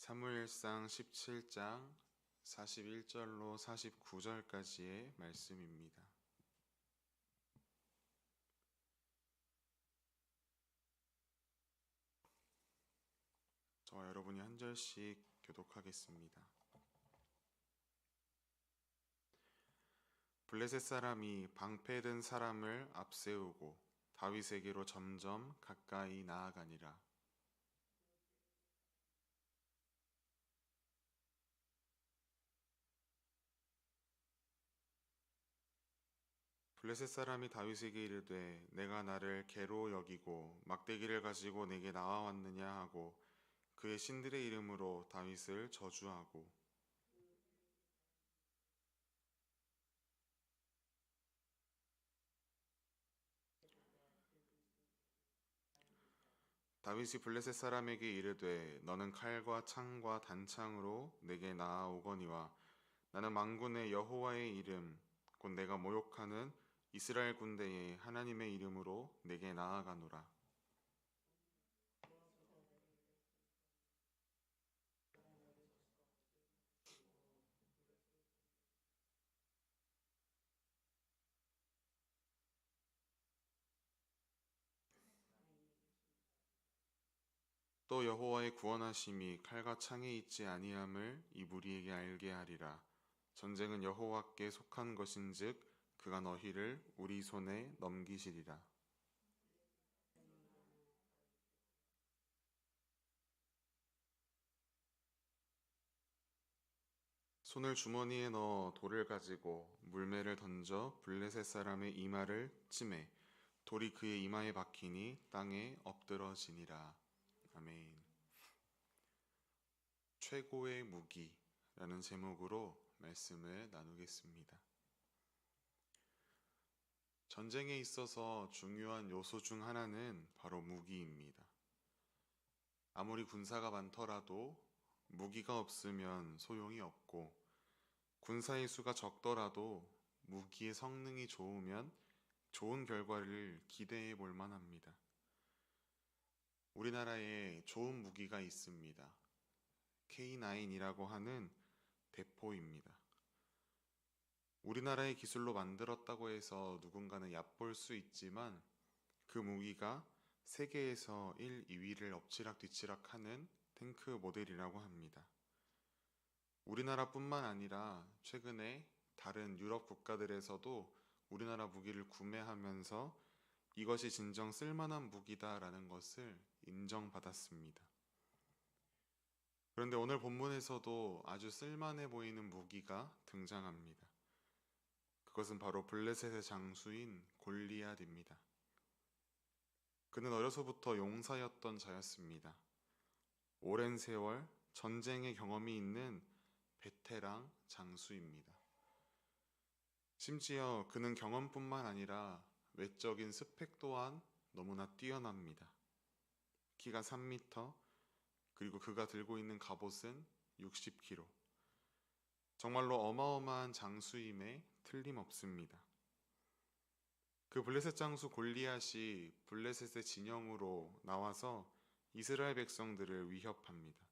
사무엘상 17장 41절로 49절까지의 말씀입니다. 저와 여러분이 한 절씩 교독하겠습니다. 블레셋 사람이 방패든 사람을 앞세우고 다윗에게로 점점 가까이 나아가니라. 블레셋 사람이 다윗에게 이르되 내가 나를 개로 여기고 막대기를 가지고 내게 나와왔느냐 하고 그의 신들의 이름으로 다윗을 저주하고 다윗이 블레셋 사람에게 이르되 너는 칼과 창과 단창으로 내게 나아오거니와 나는 만군의 여호와의 이름 곧 내가 모욕하는 이스라엘 군대의 하나님의 이름으로 내게 나아가노라. 또 여호와의 구원하심이 칼과 창에 있지 아니함을 이 무리에게 알게 하리라. 전쟁은 여호와께 속한 것인즉 그가 너희를 우리 손에 넘기시리라. 손을 주머니에 넣어 돌을 가지고 물매를 던져 블레셋 사람의 이마를 치매 돌이 그의 이마에 박히니 땅에 엎드러지니라. 아멘. 최고의 무기라는 제목으로 말씀을 나누겠습니다. 전쟁에 있어서 중요한 요소 중 하나는 바로 무기입니다. 아무리 군사가 많더라도 무기가 없으면 소용이 없고 군사의 수가 적더라도 무기의 성능이 좋으면 좋은 결과를 기대해 볼 만합니다. 우리나라에 좋은 무기가 있습니다. K9이라고 하는 대포입니다. 우리나라의 기술로 만들었다고 해서 누군가는 얕볼 수 있지만 그 무기가 세계에서 1, 2위를 엎치락뒤치락 하는 탱크 모델이라고 합니다. 우리나라뿐만 아니라 최근에 다른 유럽 국가들에서도 우리나라 무기를 구매하면서 이것이 진정 쓸만한 무기다라는 것을 인정받았습니다. 그런데 오늘 본문에서도 아주 쓸만해 보이는 무기가 등장합니다. 그것은 바로 블레셋의 장수인 골리앗입니다. 그는 어려서부터 용사였던 자였습니다. 오랜 세월 전쟁의 경험이 있는 베테랑 장수입니다. 심지어 그는 경험뿐만 아니라 외적인 스펙 또한 너무나 뛰어납니다. 키가 3m, 그리고 그가 들고 있는 갑옷은 60kg. 정말로 어마어마한 장수임에 틀림없습니다. 그 블레셋 장수 골리앗이 블레셋의 진영으로 나와서 이스라엘 백성들을 위협합니다.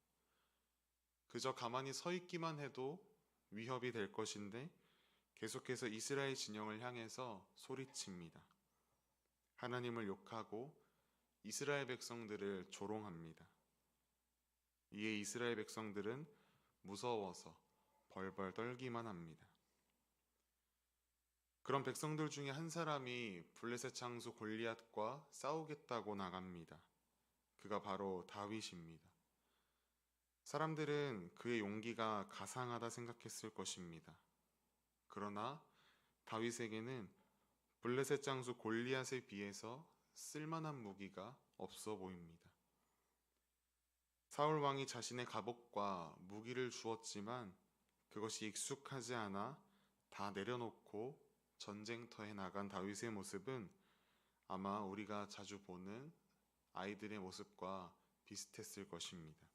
그저 가만히 서 있기만 해도 위협이 될 것인데 계속해서 이스라엘 진영을 향해서 소리칩니다. 하나님을 욕하고 이스라엘 백성들을 조롱합니다. 이에 이스라엘 백성들은 무서워서 벌벌 떨기만 합니다. 그런 백성들 중에 한 사람이 블레셋 장수 골리앗과 싸우겠다고 나갑니다. 그가 바로 다윗입니다. 사람들은 그의 용기가 가상하다 생각했을 것입니다. 그러나 다윗에게는 블레셋 장수 골리앗에 비해서 쓸만한 무기가 없어 보입니다. 사울 왕이 자신의 갑옷과 무기를 주었지만 그것이 익숙하지 않아 다 내려놓고 전쟁터에 나간 다윗의 모습은 아마 우리가 자주 보는 아이들의 모습과 비슷했을 것입니다.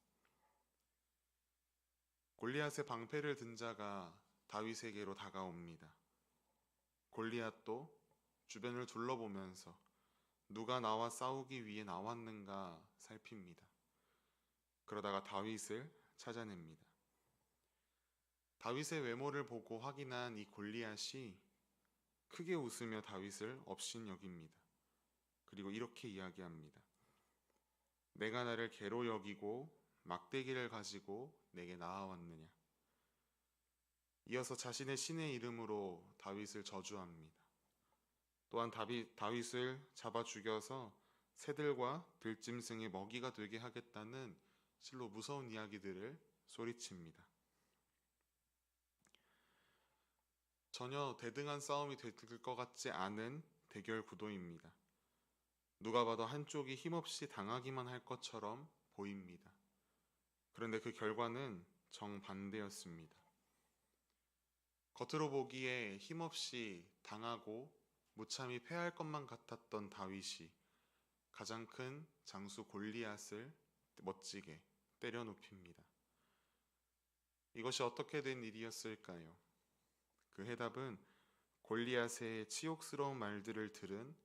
골리앗의 방패를 든 자가 다윗에게로 다가옵니다. 골리앗도 주변을 둘러보면서 누가 나와 싸우기 위해 나왔는가 살핍니다. 그러다가 다윗을 찾아냅니다. 다윗의 외모를 보고 확인한 이 골리앗이 크게 웃으며 다윗을 업신여깁니다. 그리고 이렇게 이야기합니다. 내가 나를 개로 여기고 막대기를 가지고 내게 나아왔느냐. 이어서 자신의 신의 이름으로 다윗을 저주합니다. 또한 다윗을 잡아 죽여서 새들과 들짐승의 먹이가 되게 하겠다는 실로 무서운 이야기들을 소리칩니다. 전혀 대등한 싸움이 될 것 같지 않은 대결 구도입니다. 누가 봐도 한쪽이 힘없이 당하기만 할 것처럼 보입니다. 그런데 그 결과는 정반대였습니다. 겉으로 보기에 힘없이 당하고 무참히 패할 것만 같았던 다윗이 가장 큰 장수 골리앗을 멋지게 때려 눕힙니다. 이것이 어떻게 된 일이었을까요? 그 해답은 골리앗의 치욕스러운 말들을 들은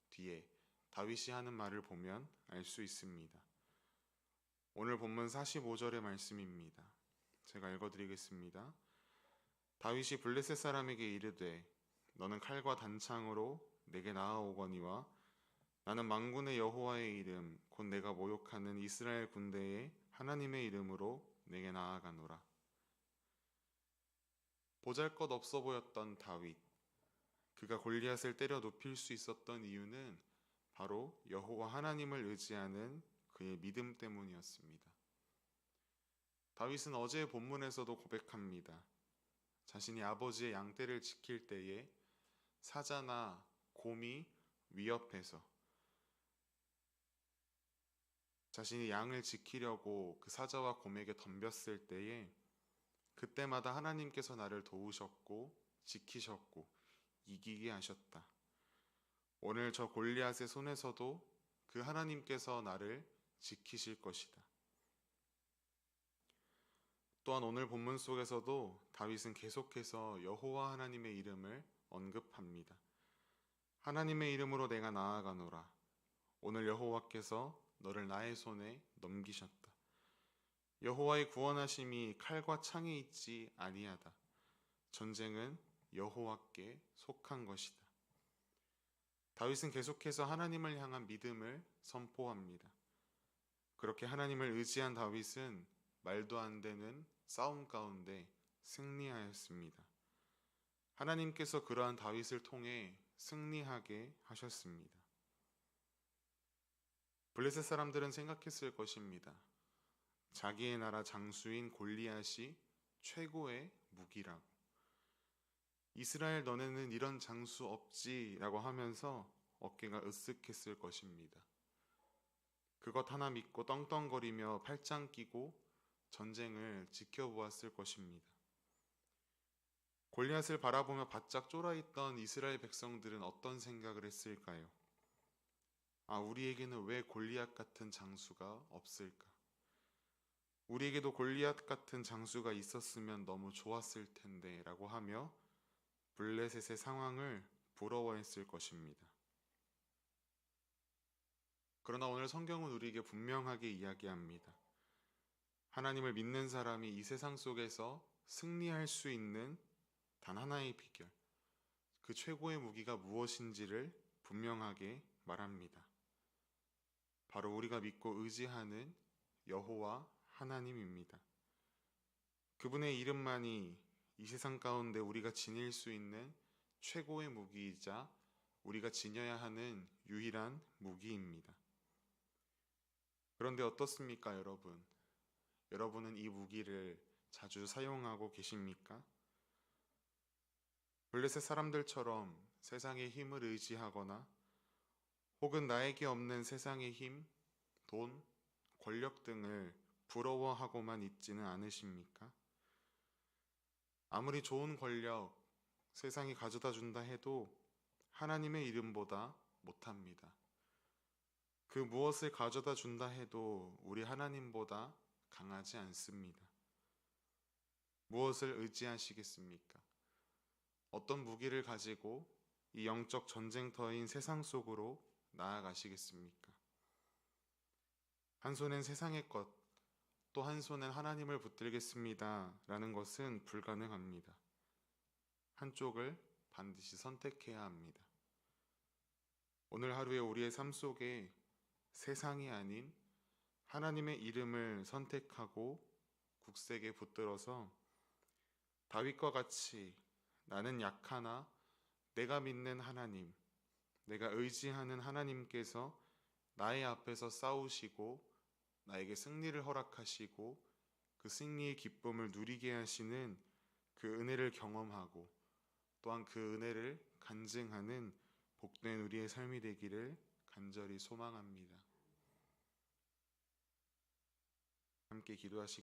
뒤에 다윗이 하는 말을 보면 알 수 있습니다. 오늘 본문 45절의 말씀입니다. 제가 읽어드리겠습니다. 다윗이 블레셋 사람에게 이르되 너는 칼과 단창으로 내게 나아오거니와 나는 만군의 여호와의 이름 곧 내가 모욕하는 이스라엘 군대의 하나님의 이름으로 내게 나아가노라. 보잘것없어 보였던 다윗, 그가 골리앗을 때려 눕힐 수 있었던 이유는 바로 여호와 하나님을 의지하는 그의 믿음 때문이었습니다. 다윗은 어제의 본문에서도 고백합니다. 자신이 아버지의 양떼를 지킬 때에 사자나 곰이 위협해서 자신이 양을 지키려고 그 사자와 곰에게 덤볐을 때에 그때마다 하나님께서 나를 도우셨고 지키셨고 이기게 하셨다. 오늘 저 골리앗의 손에서도 그 하나님께서 나를 지키실 것이다. 또한 오늘 본문 속에서도 다윗은 계속해서 여호와 하나님의 이름을 언급합니다. 하나님의 이름으로 내가 나아가노라. 오늘 여호와께서 너를 나의 손에 넘기셨다. 여호와의 구원하심이 칼과 창에 있지 아니하다. 전쟁은 여호와께 속한 것이다. 다윗은 계속해서 하나님을 향한 믿음을 선포합니다. 그렇게 하나님을 의지한 다윗은 말도 안 되는 싸움 가운데 승리하였습니다. 하나님께서 그러한 다윗을 통해 승리하게 하셨습니다. 블레셋 사람들은 생각했을 것입니다. 자기의 나라 장수인 골리앗이 최고의 무기라고. 이스라엘 너네는 이런 장수 없지라고 하면서 어깨가 으쓱했을 것입니다. 그것 하나 믿고 떵떵거리며 팔짱 끼고 전쟁을 지켜보았을 것입니다. 골리앗을 바라보며 바짝 쫄아있던 이스라엘 백성들은 어떤 생각을 했을까요? 우리에게는 왜 골리앗 같은 장수가 없을까? 우리에게도 골리앗 같은 장수가 있었으면 너무 좋았을 텐데 라고 하며 블레셋의 상황을 부러워했을 것입니다. 그러나 오늘 성경은 우리에게 분명하게 이야기합니다. 하나님을 믿는 사람이 이 세상 속에서 승리할 수 있는 단 하나의 비결, 그 최고의 무기가 무엇인지를 분명하게 말합니다. 바로 우리가 믿고 의지하는 여호와 하나님입니다. 그분의 이름만이 이 세상 가운데 우리가 지닐 수 있는 최고의 무기이자 우리가 지녀야 하는 유일한 무기입니다. 그런데 어떻습니까, 여러분? 여러분은 이 무기를 자주 사용하고 계십니까? 블레셋 사람들처럼 세상의 힘을 의지하거나 혹은 나에게 없는 세상의 힘, 돈, 권력 등을 부러워하고만 있지는 않으십니까? 아무리 좋은 권력, 세상이 가져다 준다 해도 하나님의 이름보다 못합니다. 그 무엇을 가져다 준다 해도 우리 하나님보다 강하지 않습니다. 무엇을 의지하시겠습니까? 어떤 무기를 가지고 이 영적 전쟁터인 세상 속으로 나아가시겠습니까? 한 손엔 세상의 것, 또 한 손엔 하나님을 붙들겠습니다. 라는 것은 불가능합니다. 한쪽을 반드시 선택해야 합니다. 오늘 하루에 우리의 삶 속에 세상이 아닌 하나님의 이름을 선택하고 굳세게 붙들어서 다윗과 같이 나는 약하나 내가 믿는 하나님, 내가 의지하는 하나님께서 나의 앞에서 싸우시고 나에게 승리를 허락하시고 그 승리의 기쁨을 누리게 하시는 그 은혜를 경험하고 또한 그 은혜를 간증하는 복된 우리의 삶이 되기를 간절히 소망합니다. 함께 기도하시겠습니다.